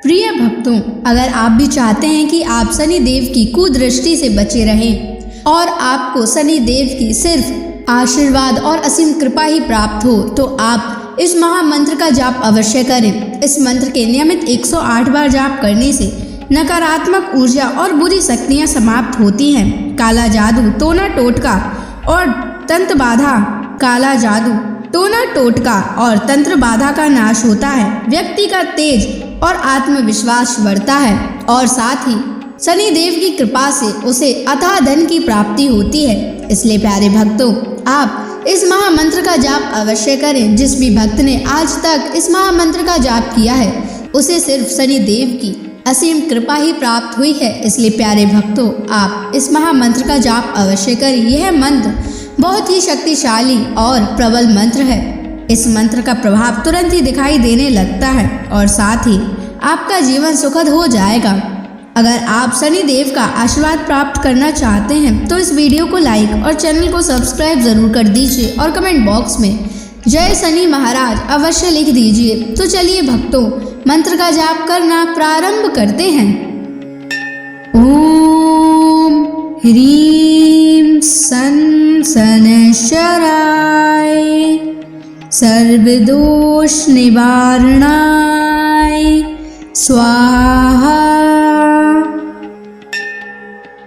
प्रिय भक्तों, अगर आप भी चाहते हैं कि आप शनि देव की कुदृष्टि से बचे रहें और आपको शनि देव की सिर्फ आशीर्वाद और असीम कृपा ही प्राप्त हो, तो आप इस महामंत्र का जाप अवश्य करें। इस मंत्र के नियमित 108 बार जाप करने से नकारात्मक ऊर्जा और बुरी शक्तियां समाप्त होती हैं। काला जादू, टोना टोटका और तंत्र बाधा, काला जादू, टोना टोटका और तंत्र बाधा का नाश होता है। व्यक्ति का तेज और आत्मविश्वास बढ़ता है और साथ ही शनि देव की कृपा से उसे अथाह धन की प्राप्ति होती है। इसलिए प्यारे भक्तों, आप इस महामंत्र का जाप अवश्य करें। जिस भी भक्त ने आज तक इस महामंत्र का जाप किया है, उसे सिर्फ शनि देव की असीम कृपा ही प्राप्त हुई है। इसलिए प्यारे भक्तों, आप इस महामंत्र का जाप अवश्य करें। यह मंत्र बहुत ही शक्तिशाली और प्रबल मंत्र है। इस मंत्र का प्रभाव तुरंत ही दिखाई देने लगता है और साथ ही आपका जीवन सुखद हो जाएगा। अगर आप शनि देव का आशीर्वाद प्राप्त करना चाहते हैं तो इस वीडियो को लाइक और चैनल को सब्सक्राइब जरूर कर दीजिए और कमेंट बॉक्स में जय शनि महाराज अवश्य लिख दीजिए। तो चलिए भक्तों, मंत्र का जाप करना प्रारंभ करते हैं। ओम ह्रीं सन शनैश्चराय सर्वदोष निवारणाय स्वाहा।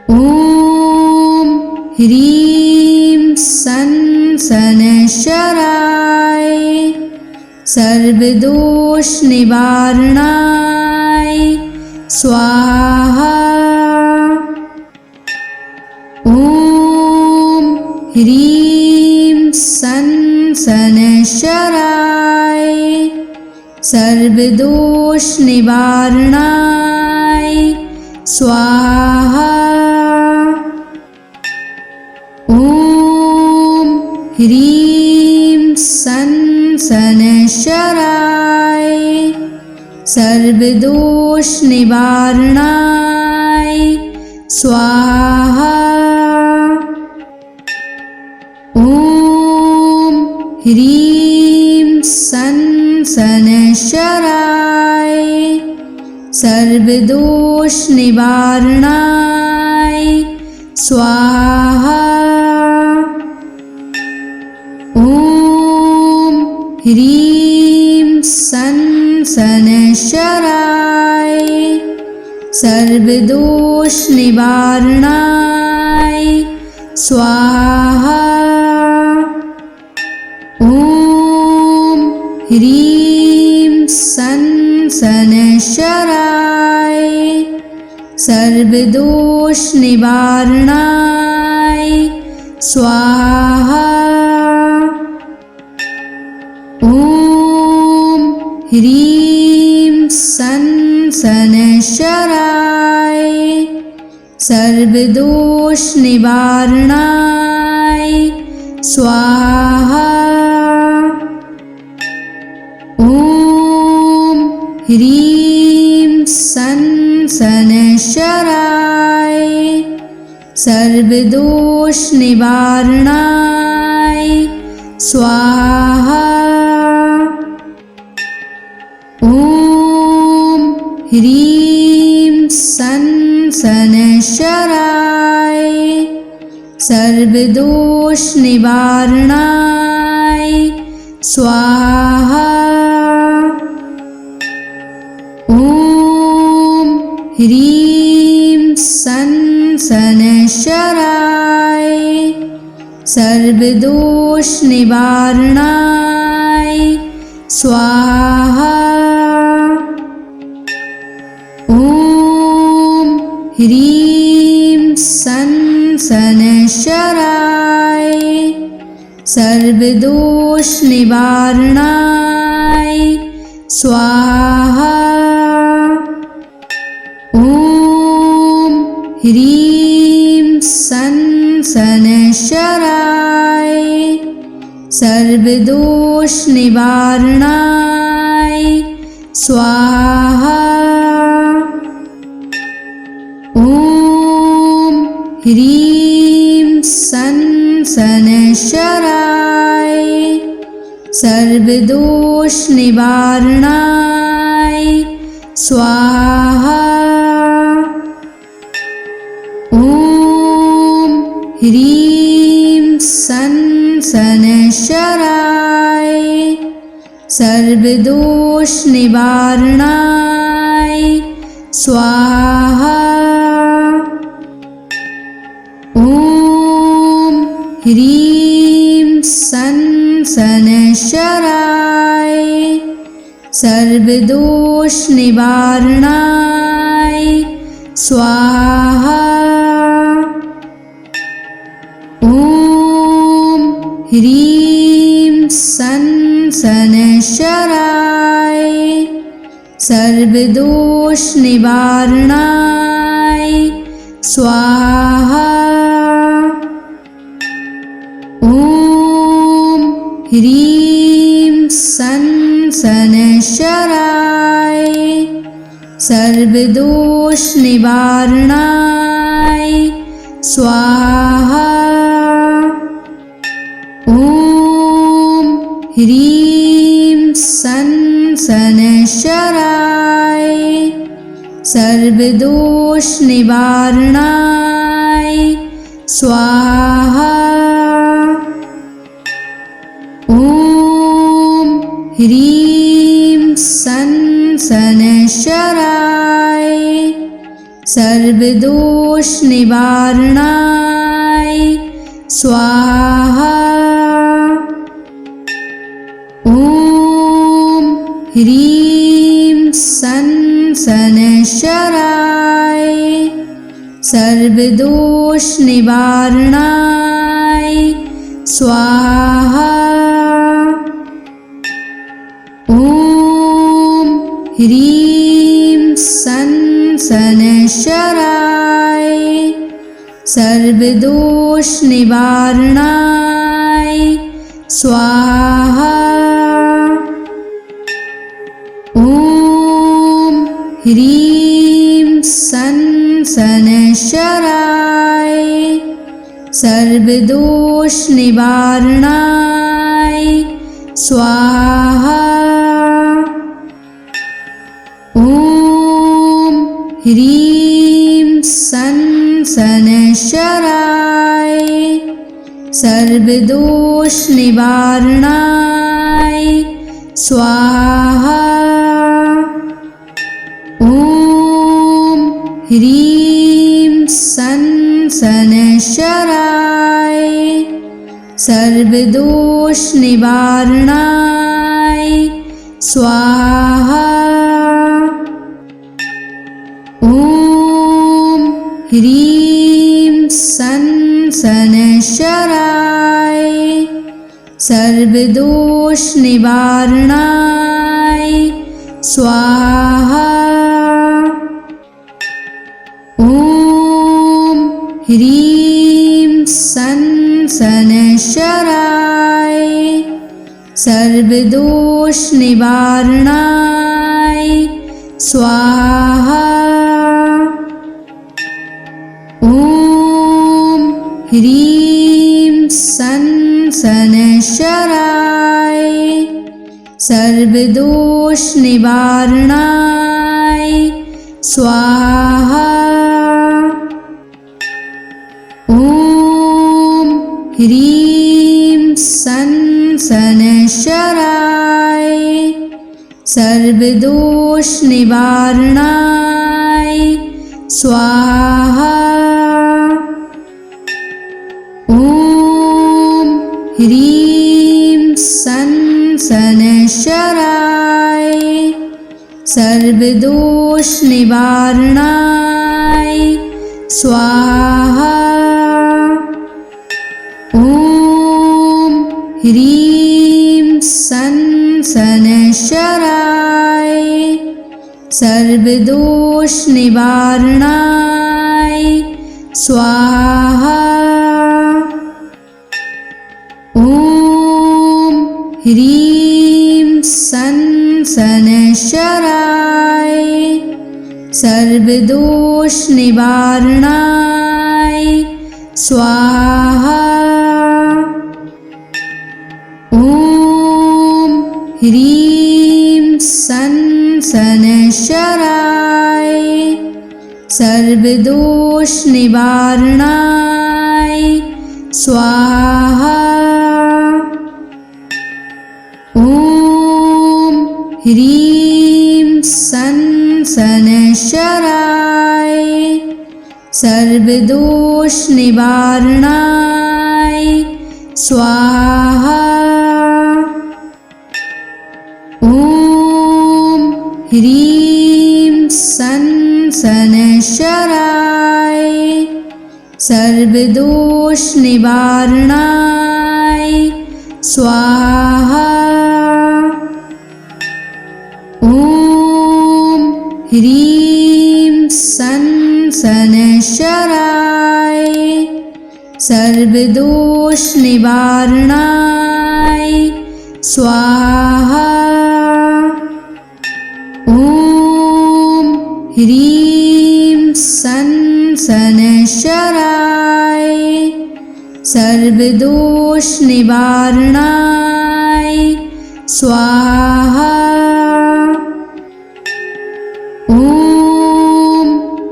ओम ह्रीं सन शनैश्चराय सर्वदोष निवारणाय स्वाहा। ओम ह्रीं सन शनैश्चराय सर्वदोष निवारणाय स्वाहा। ओम ह्रीं सन शनैश्चराय सर्वदोष निवारणाय स्वाहा। ओम ह्रीं सन शनैश्चराय सर्वदोष निवारणाय स्वाहा। ओम ह्रीं सन शनैश्चराय सर्वदोष निवारणाय स्वाहा। ओम ह्रीं सन शनैश्चराय सर्वदोष निवारणाय स्वाहा। ओम ह्रीं सन शनैश्चराय सर्वदोष निवारणाय स्वाहा। ओम ह्रीं सन शनैश्चराय सर्वदोष निवारणाय स्वाहा। ओम ह्रीं सन शनैश्चराय सर्वदोष निवारणाय स्वाहा। ओम ह्रीं सन शनैश्चराय सर्वदोष निवारणाय स्वाहा। ओम ह्रीं सन शनैश्चराय सर्वदोष निवारणाय स्वाहा। ओम ह्रीं सन शनैश्चराय सर्वदोष निवारणाय स्वाहा। ओम ह्रीं सन शनैश्चराय सर्वदोष निवारणाय स्वाहा। ॐ ह्रीं सन् शनैश्चराय सर्वदोषनिवारणाय स्वाहा। ॐ ह्रीं सन् शनैश्चराय सर्वदोषनिवारणाय स्वाहा। ॐ ह्रीं सन् शनैश्चराय सर्वदोषनिवारणाय स्वाहा। ॐ ह्रीं सन् शनैश्चराय सर्वदोषनिवारणाय स्वाहा। ॐ ह्रीं सन् शनैश्चराय सर्वदोषनिवारणाय स्वाहा। ॐ ह्रीं सन् शनैश्चराय सर्वदोषनिवारणाय स्वाहा। ॐ ह्रीं सन् शनैश्चराय सर्वदोषनिवारणाय स्वाहा। ॐ ह्रीं सन् शनैश्चराय सर्वदोषनिवारणाय स्वाहा। ॐ ह्रीं सन् शनैश्चराय सर्वदोषनिवारणाय स्वाहा। ॐ ह्रीं सन् शनैश्चराय सर्वदोषनिवारणाय स्वाहा। ॐ ह्रीं सन् शनैश्चराय सर्वदोषनिवारणाय स्वाहा। ॐ ह्रीं सन् शनैश्चराय सर्वदोषनिवारणाय स्वाहा। ॐ ह्रीं सन् शनैश्चराय सर्वदोषनिवारणाय स्वाहा। ॐ ह्रीं सन् शनैश्चराय सर्वदोषनिवारणाय स्वाहा। ॐ ह्रीं सन् शनैश्चराय सर्वदोषनिवारणाय स्वाहा। ॐ ह्रीं सन् शनैश्चराय सर्वदोषनिवारणाय स्वाहा। ॐ ह्रीं सन् शनैश्चराय सर्वदोषनिवारणाय स्वाहा। ॐ ह्रीं सन् शनैश्चराय सर्वदोषनिवारणाय स्वाहा। ॐ ह्रीं सन् सनशराय सर्वदोष निवारणाय स्वाहा। ॐ ह्रीं सनशराय सर्वदोष निवारणाय स्वाहा। ॐ ह्रीं सनशराय सर्वदोष निवारणाय स्वाहा। ॐ ह्रीं सनशराय सर्वदोष निवारणाय स्वाहा। ॐ ह्रीं सनशराय सर्वदोष निवारणाय स्वाहा। ॐ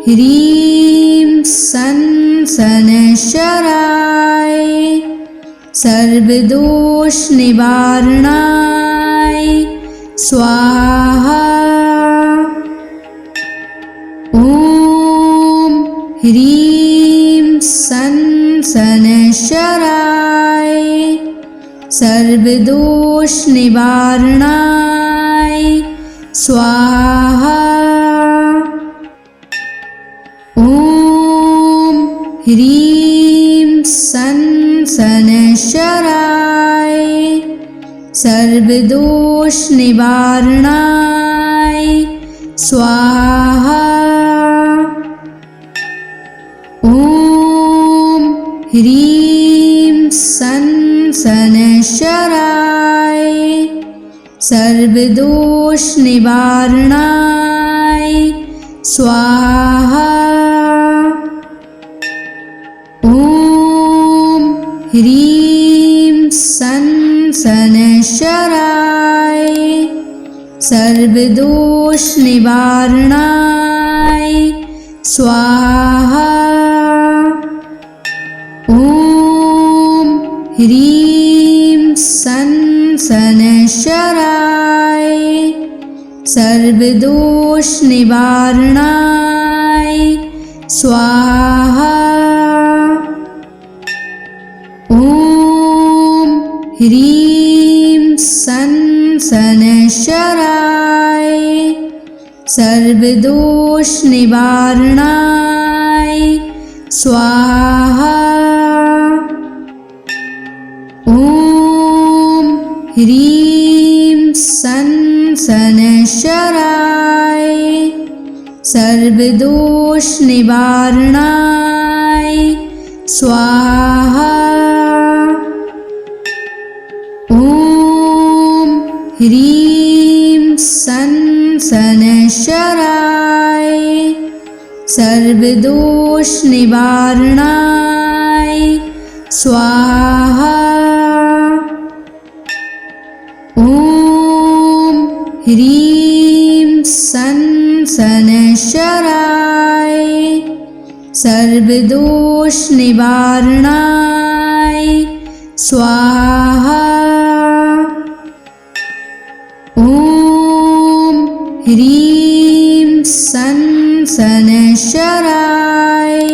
ह्रीं सनशराय सर्वदोष निवारणाय स्वाहा। ॐ ह्रीं सनशराय सर्वदोष निवारणाय स्वाहा। ॐ ह्रीं सनशराय सर्वदोष निवारणाय स्वाहा। ॐ ह्रीं सनशराय सर्वदोष निवारणाय स्वाहा। ॐ ह्रीं सनशराय सर्वदोष निवारणाय स्वाहा। ॐ ह्रीं सनशराय सर्वदोष निवारणाय स्वाहा। ॐ ह्रीं सनशराय सर्वदोष निवारणाय स्वाहा। ॐ ह्रीं सनशराय सर्वदोष निवारणाय स्वाहा। ॐ ह्रीं सनशराय सर्वदोष निवारणाय स्वाहा। ॐ ह्रीं सनशराय सर्वदोष निवारणाय स्वाहा। ॐ ह्रीं सनशराय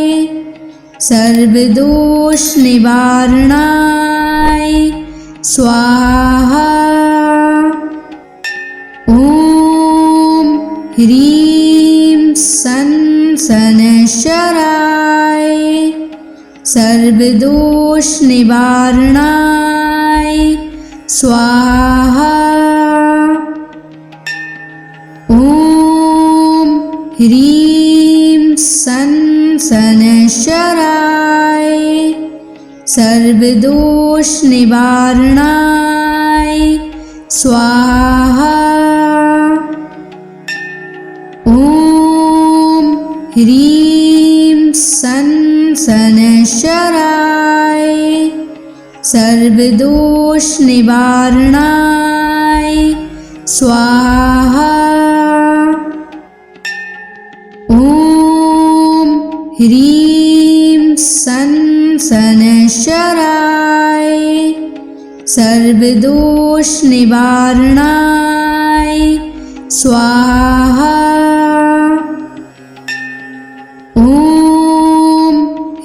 सर्वदोष निवारणाय स्वाहा। ॐ ह्रीं सनशराय सर्वदोष निवारणाय स्वाहा। ॐ ह्रीं सनशराय सर्वदोष निवारणाय स्वाहा। ॐ ह्रीं सनशराय सर्वदोष निवारणाय स्वाहा। ह्रीं सन शनैश्चराय सर्वदोष निवारणाय स्वाहा। ॐ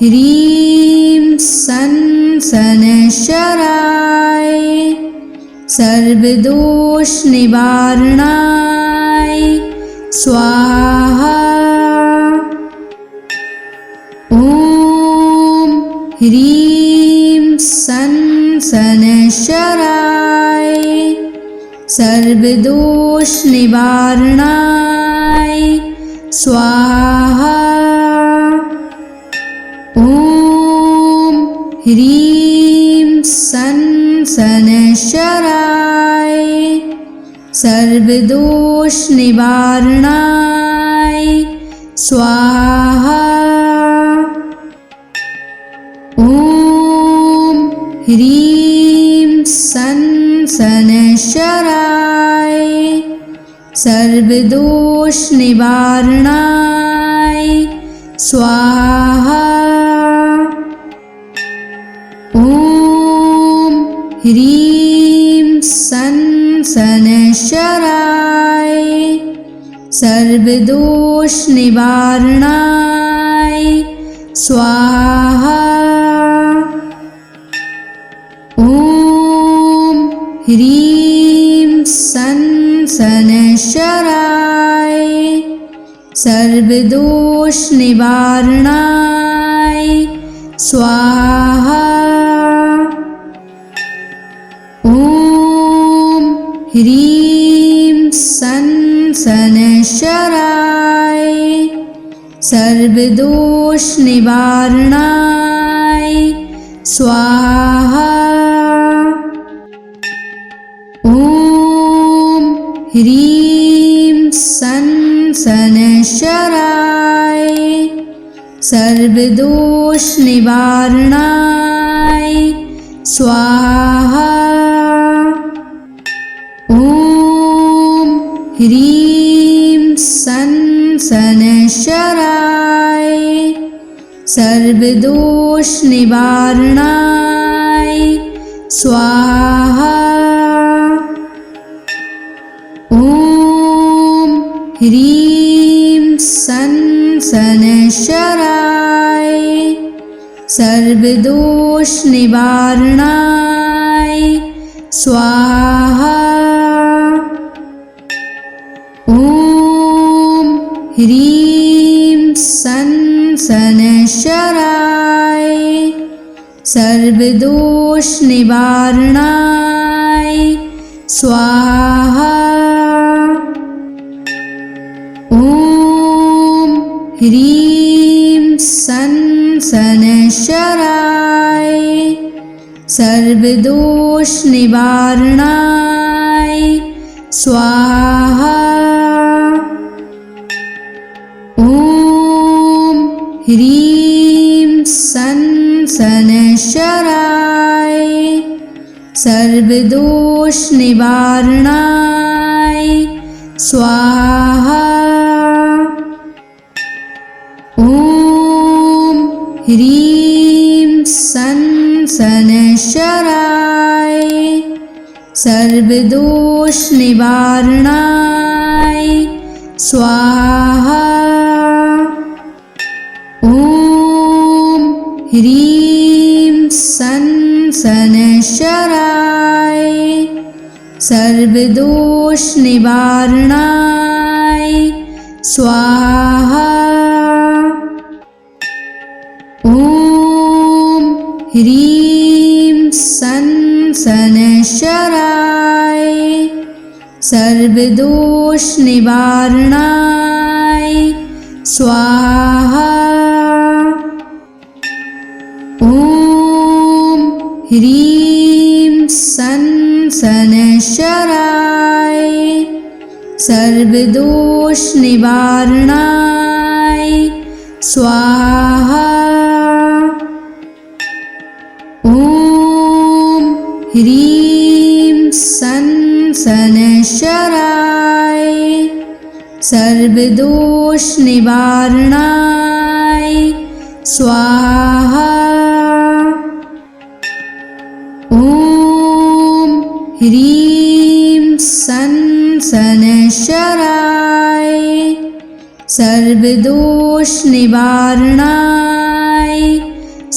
ह्रीं सन शनैश्चराय सर्वदोष निवारणाय स्वाहा। ॐ ह्रीं सन शनैश्चराय सर्वदोष निवारणाय स्वाहा। ॐ ह्रीं सन शनैश्चराय सर्वदोष निवारणाय स्वाहा। ॐ ह्रीं सन शनैश्चराय सर्वदोष निवारणाय स्वाहा। ॐ ह्रीं सन शनैश्चराय सर्वदोष निवारणाय स्वाहा। ॐ ह्रीं सन शनैश्चराय सर्वदोष निवारणाय स्वाहा। ॐ ह्रीं सन शनैश्चराय सर्वदोष निवारणाय स्वाहा। ॐ ह्रीं सन शनैश्चराय सर्वदोष निवारणाय स्वाहा। ॐ ह्रीं सन शनैश्चराय सर्वदोष निवारणाय स्वाहा। ॐ ह्रीं सन शनैश्चराय सर्वदोष निवारणाय स्वाहा। ॐ ह्रीं सन शनैश्चराय सर्वदोष निवारणाय स्वाहा। ॐ ह्रीं सन शनैश्चराय सर्वदोष निवारणाय स्वाहा। ॐ ह्रीं सन शनैश्चराय सर्वदोष निवारणाय स्वाहा। ॐ ह्रीं सन शनैश्चराय सर्वदोष निवारणाय स्वाहा। ॐ ह्रीं सन शनैश्चराय सर्वदोष निवारणाय स्वाहा। ॐ ह्रीं सन शनैश्चराय सर्वदोष निवारणाय स्वाहा। ॐ ह्रीं सन शनैश्चराय सर्वदोष निवारणाय स्वाहा। ॐ ह्रीं सन शनैश्चराय सर्वदोष निवारणाय स्वाहा। ॐ ह्रीं सन् शनैश्चराय सर्वदोषनिवारणाय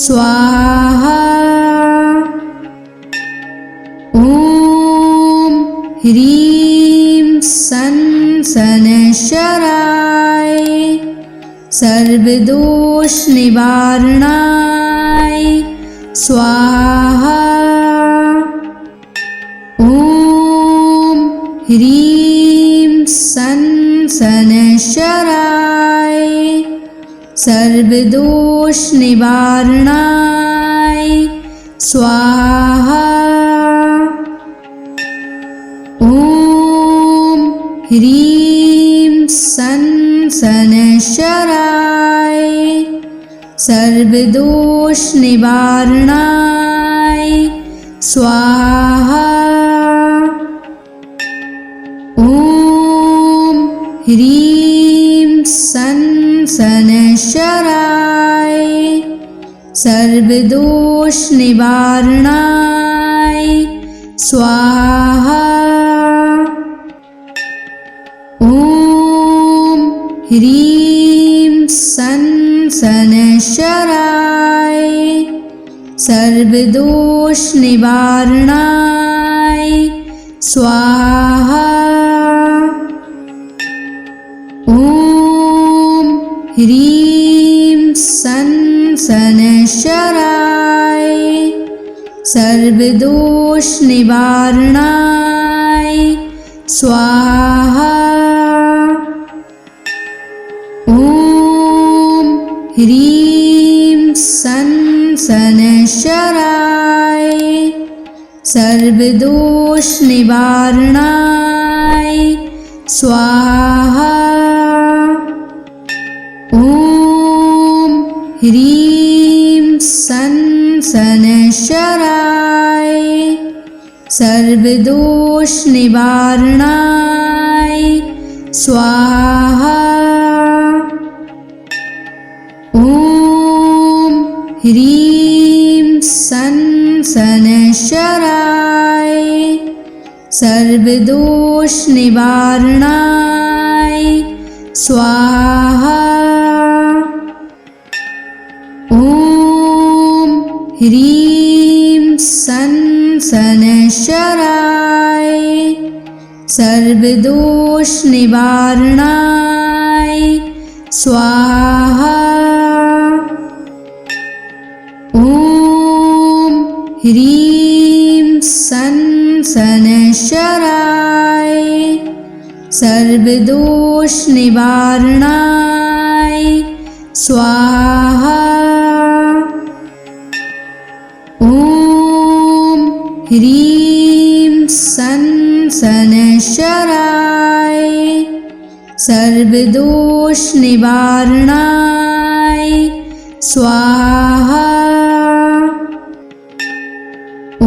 स्वाहा। ॐ ह्रीं सन् शनैश्चराय सर्वदोषनिवारणाय स्वाहा। ॐ ह्रीं सन् शनैश्चराय सर्वदोषनिवारणाय स्वाहा। ॐ ह्रीं सन् शनैश्चराय सर्वदोषनिवारणाय स्वाहा। ॐ ह्रीं सन् शनैश्चराय सर्वदोषनिवारणाय स्वाहा। ॐ ह्रीं सन् शनैश्चराय सर्वदोषनिवारणाय स्वाहा। ॐ ह्रीं सन् शनैश्चराय सर्वदोषनिवारणाय स्वाहा। ॐ ह्रीं सन् शनैश्चराय सर्वदोषनिवारणाय स्वाहा। ॐ ह्रीं सन् शनैश्चराय सर्वदोषनिवारणाय स्वाहा। ॐ ह्रीं सन् शनैश्चराय सर्वदोषनिवारणाय स्वाहा। ॐ ह्रीं सन् शनैश्चराय सर्वदोषनिवारणाय स्वाहा। ॐ ह्रीं सन् शनैश्चराय सर्वदोषनिवारणाय स्वाहा। ॐ ह्रीं सन् शनैश्चराय सर्वदोषनिवारणाय स्वाहा। ॐ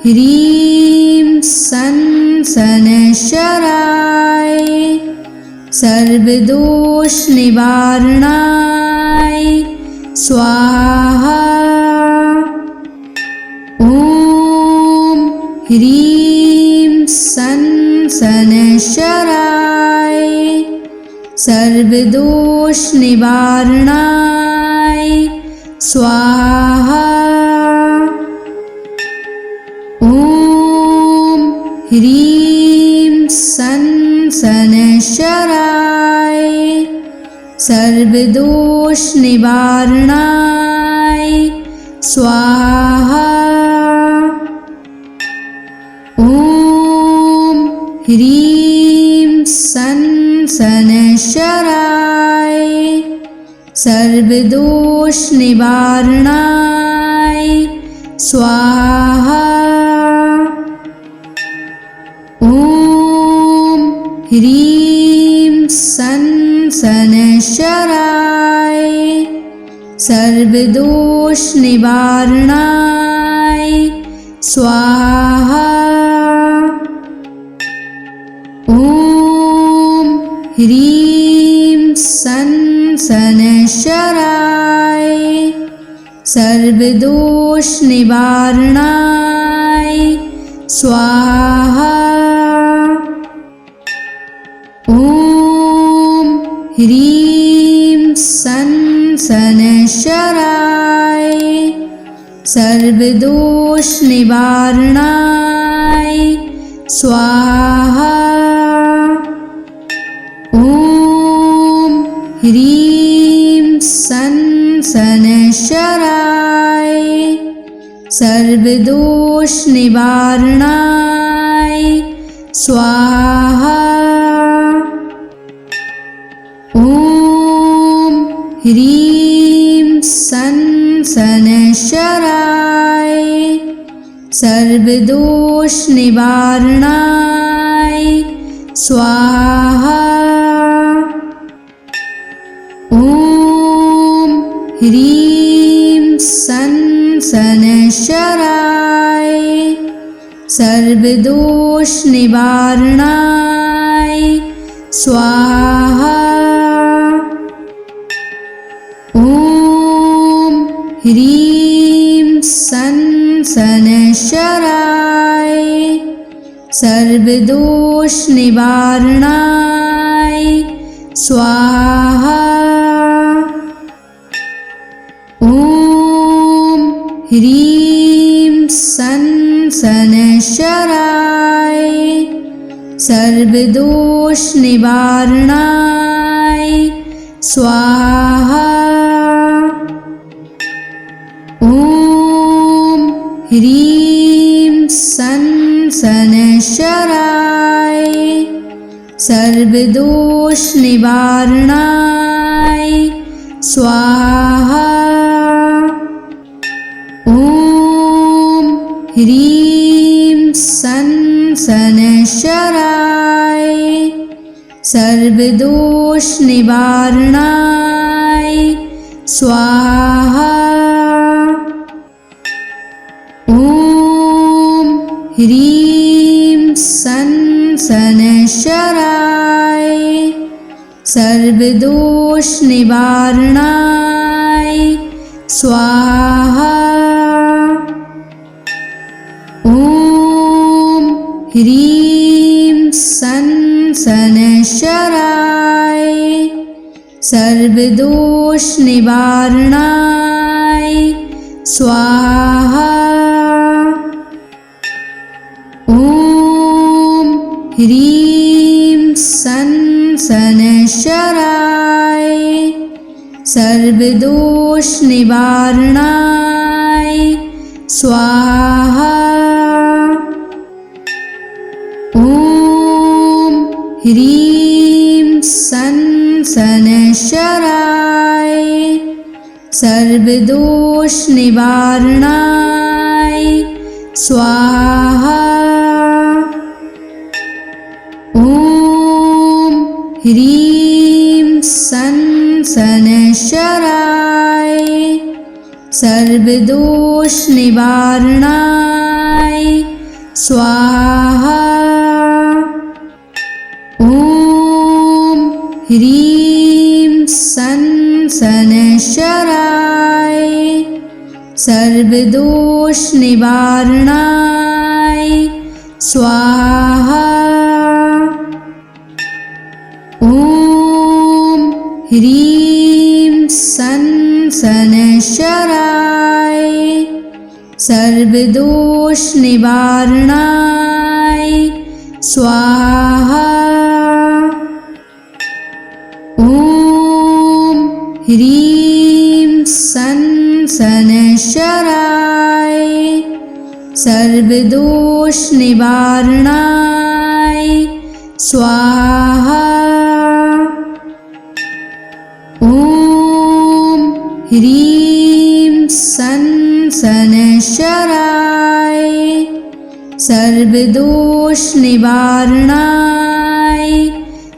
ह्रीं सन् शनैश्चराय सर्वदोषनिवारणाय स्वाहा। ॐ ह्रीं सन् शनैश्चराय सर्वदोषनिवारणाय स्वाहा। ॐ ह्रीं सन् शनैश्चराय सर्वदोषनिवारणाय स्वाहा। ॐ ह्रीं सन् शनैश्चराय सर्वदोषनिवारणाय स्वाहा। ॐ ह्रीं सन् शनैश्चराय सर्वदोषनिवारणाय स्वाहा। ॐ ह्रीं सन् शनैश्चराय सर्वदोष निवारणाय स्वाहा। ॐ ह्रीं सं शनैश्चराय सर्वदोष निवारणाय स्वाहा। ॐ ह्रीं सं शनैश्चराय सर्वदोष निवारणाय स्वाहा। ॐ ह्रीं सं शनैश्चराय सर्वदोष निवारणाय स्वाहा। ॐ ह्रीं सं शनैश्चराय सर्वदोष निवारणाय स्वाहा। ॐ ह्रीं सं शनैश्चराय सर्वदोष निवारणाय स्वाहा। ॐ ह्रीं सं शनैश्चराय सर्वदोष निवारणाय स्वाहा। ॐ ह्रीं सं शनैश्चराय सर्वदोष निवारणाय स्वाहा। ॐ ह्रीं सं शनैश्चराय सर्वदोष निवारणाय स्वाहा। ॐ ह्रीं सं शनैश्चराय सर्वदोष निवारणाय स्वाहा। ॐ ह्रीं सं शनैश्चराय सर्वदोष निवारणाय स्वाहा। ॐ ह्रीं सं शनैश्चराय सर्वदोष निवारणाय स्वाहा। ॐ ह्रीं सं शनैश्चराय सर्वदोष निवारणाय स्वाहा। ॐ ह्रीं सं शनैश्चराय सर्वदोष निवारणाय स्वाहा। ॐ ह्रीं सं शनैश्चराय सर्वदोष निवारणाय स्वाहा। ॐ ह्रीं सं शनैश्चराय सर्वदोष निवारणाय स्वाहा। ॐ ह्रीं सं शनैश्चराय सर्वदोष निवारणाय स्वाहा। ॐ ह्रीं सं शनैश्चराय सर्वदोष निवारणाय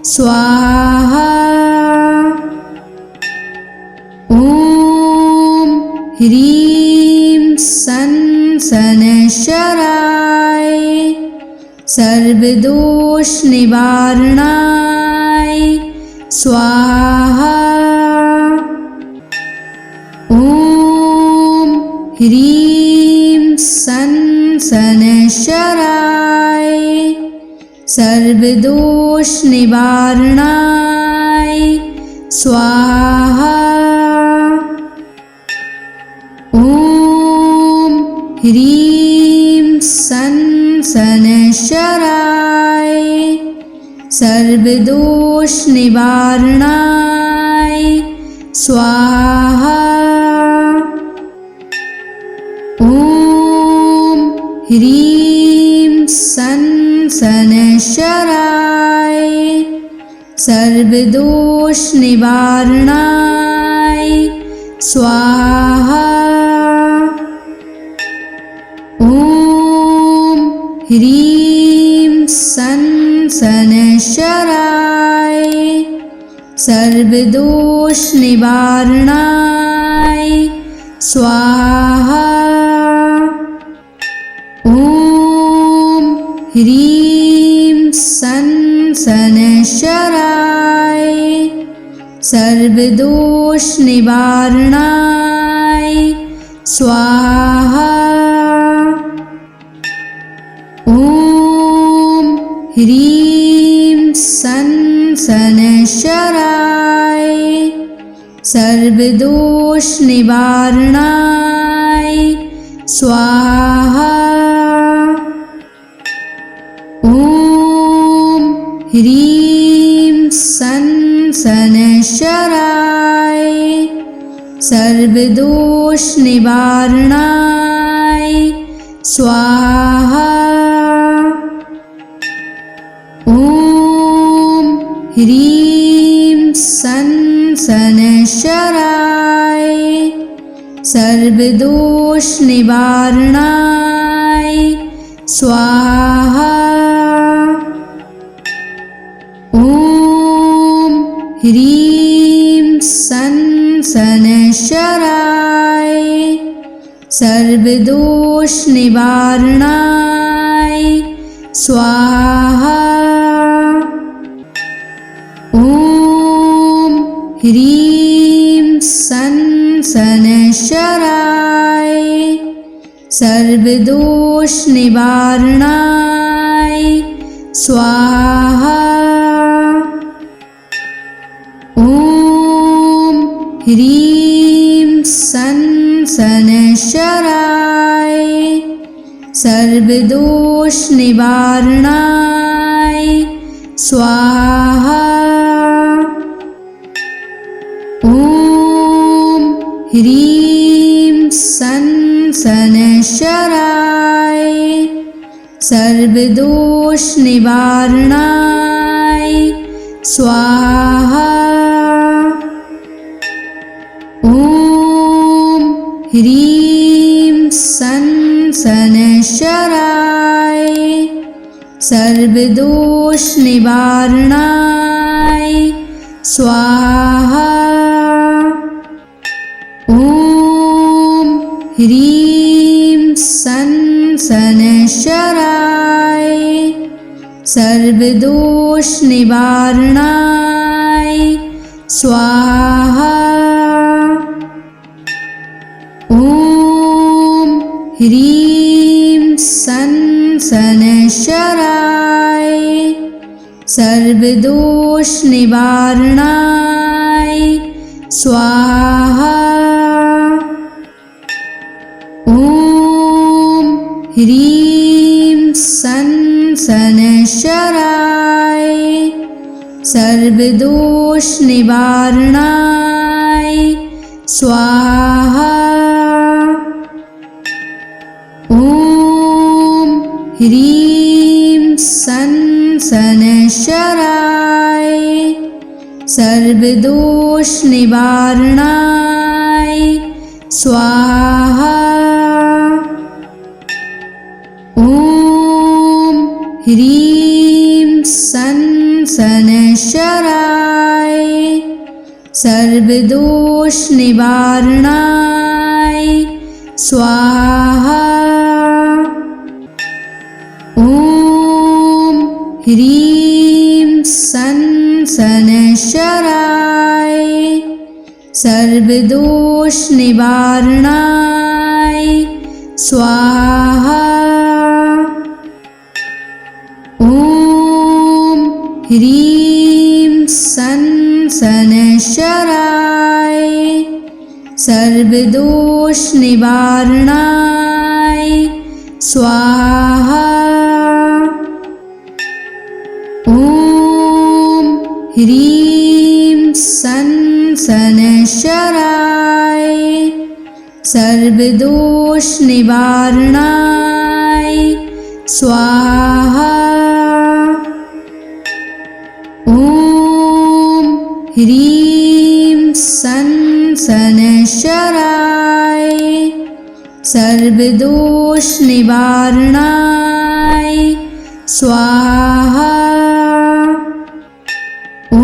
स्वाहा। ॐ ह्रीं सं शनैश्चराय सर्वदोष निवारणाय स्वाहा। ॐ सन शनैश्चराय सर्वदोष निवारणाय स्वाहा। ॐ ह्रीं सन शनैश्चराय सर्वदोष निवारणाय स्वाहा। ॐ ह्रीं सन शनैश्चराय सर्वदोष निवारणाय स्वाहा। ॐ ह्रीं सन शनैश्चराय सर्वदोष निवारणाय स्वाहा। ॐ ह्रीं सन शनैश्चराय सर्वदोष निवारणाय स्वाहा। ॐ ह्रीं सन शनैश्चराय सर्वदोष निवारणाय स्वाहा। ॐ ह्रीं सन शनैश्चराय सर्वदोष निवारणाय स्वाहा। ॐ ह्रीं सन शनैश्चराय सर्वदोष निवारणाय स्वाहा। ॐ ह्रीं सन शनैश्चराय सर्वदोष निवारणाय स्वाहा। ॐ ह्रीं सन शनैश्चराय सर्वदोष निवारणाय स्वाहा। ॐ ह्रीं सन शनैश्चराय सर्वदोष निवारणाय स्वाहा। ॐ ह्रीं सन शनैश्चराय सर्वदोष निवारणाय स्वाहा। ॐ ह्रीं सन शनैश्चराय सर्वदोष निवारणाय स्वाहा। ॐ ह्रीं सन शनैश्चराय सर्वदोष निवारणाय स्वाहा। ॐ ह्रीं सन शनैश्चराय सर्वदोष निवारणाय स्वाहा। ॐ ह्रीं सन शनैश्चराय सर्वदोष निवारणाय स्वाहा। ॐ ह्रीं सन शनैश्चराय सर्वदोष निवारणाय स्वाहा। ॐ ह्रीं सन शनैश्चराय सर्वदोष निवारणाय स्वाहा। ॐ ह्रीं सन शनैश्चराय सर्वदोष निवारणाय स्वाहा। ॐ ह्रीं सन् शनैश्चराय सर्वदोषनिवारणाय स्वाहा। ॐ ह्रीं सन् शनैश्चराय सर्वदोषनिवारणाय स्वाहा। ॐ ह्रीं सन् शनैश्चराय सर्वदोषनिवारणाय स्वाहा। ॐ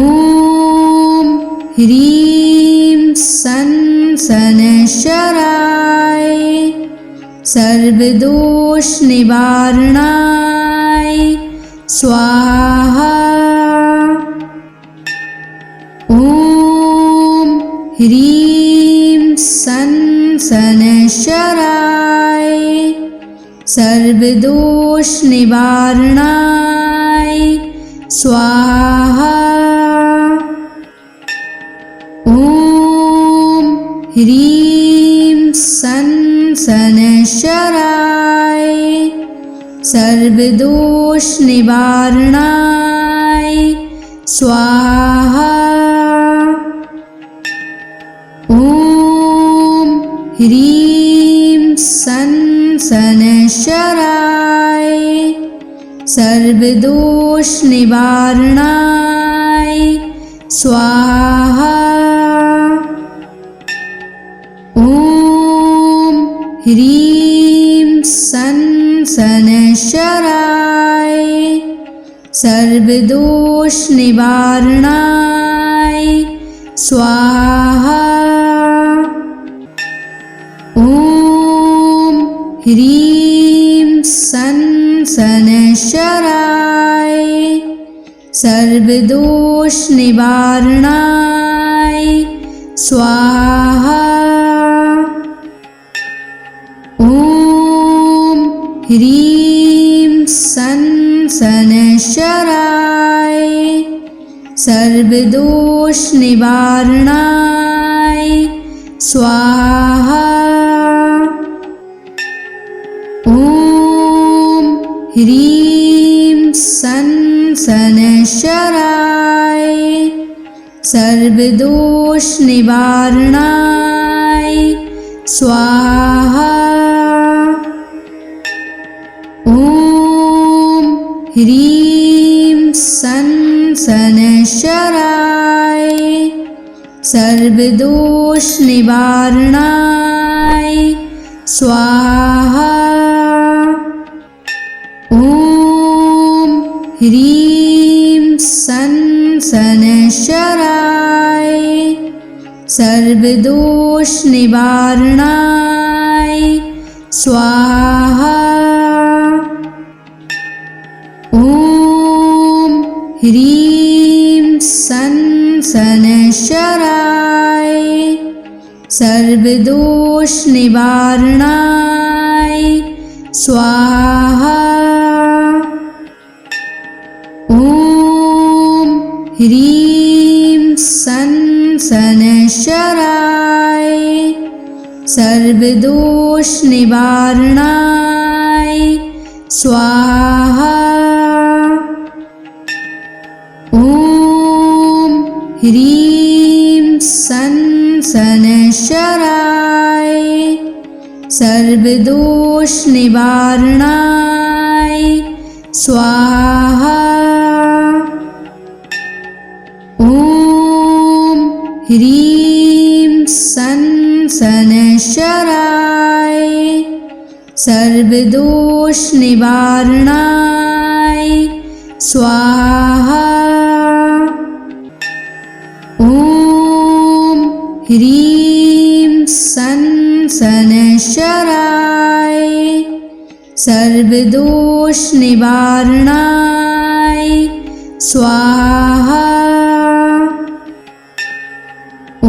ह्रीं सन् शनैश्चराय सर्वदोषनिवारणाय स्वाहा। ॐ ह्रीं सन् शनैश्चराय सर्वदोषनिवारणाय स्वाहा। ॐ ह्रीं सन् शनैश्चराय सर्वदोषनिवारणाय स्वाहा। ॐ ह्रीं सन् शनैश्चराय सर्वदोषनिवारणाय स्वाहा। ॐ ह्रीं सन् शनैश्चराय सर्वदोषनिवारणाय स्वाहा। ॐ ह्रीं सन् शनैश्चराय सर्वदोषनिवारणाय स्वाहा। ॐ ह्रीं सन् शनैश्चराय सर्वदोषनिवारणाय स्वाहा। ॐ ह्रीं सन् शनैश्चराय सर्वदोषनिवारणाय स्वाहा। ॐ ह्रीं सन् शनैश्चराय सर्वदोषनिवारणाय स्वाहा। ॐ ह्रीं सन् शनैश्चराय सर्वदोषनिवारणाय स्वाहा। ॐ ह्रीं सन् शनैश्चराय सर्वदोषनिवारणाय स्वाहा। ॐ ह्रीं सन् शनैश्चराय सर्वदोषनिवारणाय स्वाहा। ॐ ह्रीं सन् शनैश्चराय सर्वदोषनिवारणाय स्वाहा। ॐ ह्रीं सन् शनैश्चराय सर्वदोषनिवारणाय स्वाहा। ॐ ह्रीं सन् शनैश्चराय सर्वदोषनिवारणाय स्वाहा। ॐ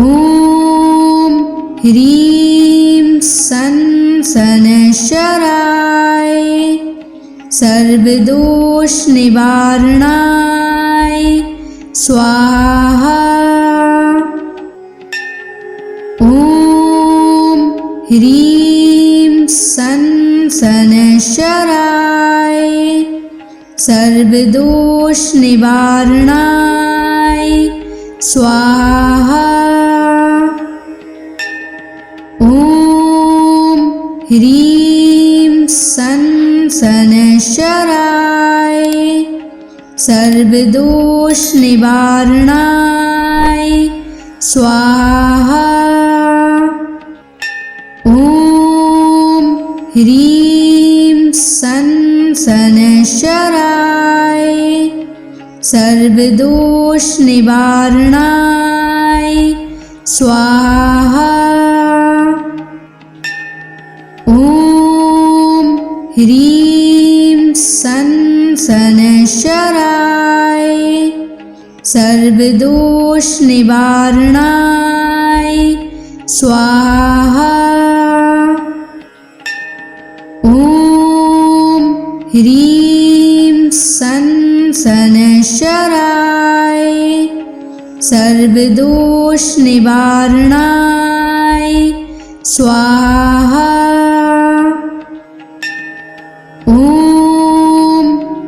ह्रीं सन् शनैश्चराय सनशराय सर्वदोष निवारणाय स्वाहा। ओम ह्रीं सनशराय सर्वदोष निवारणाय स्वाहा। ओम ह्रीं सनशराय सर्वदोष निवारणाय स्वाहा। ओम ह्रीं सनशराय सर्वदोष निवारणाय स्वाहा। ओम ह्रीं सनशराय सर्वदोष निवारणाय स्वाहा। ओम ह्रीं सनशराय सर्वदोष निवारणाय स्वाहा। ओम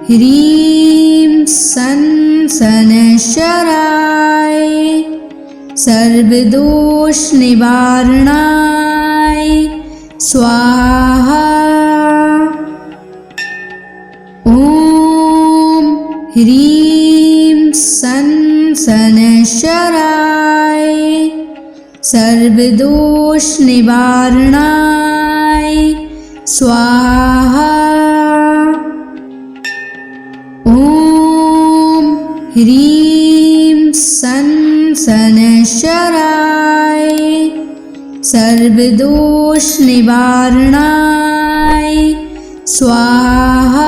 ह्रीं सनशराय सर्वदोष निवारणाय स्वाहा। ओम ह्रीं सनशराय सर्वदोष निवारणाय स्वाहा। ओम ह्रीं सनशराय सर्वदोष निवारणाय स्वाहा।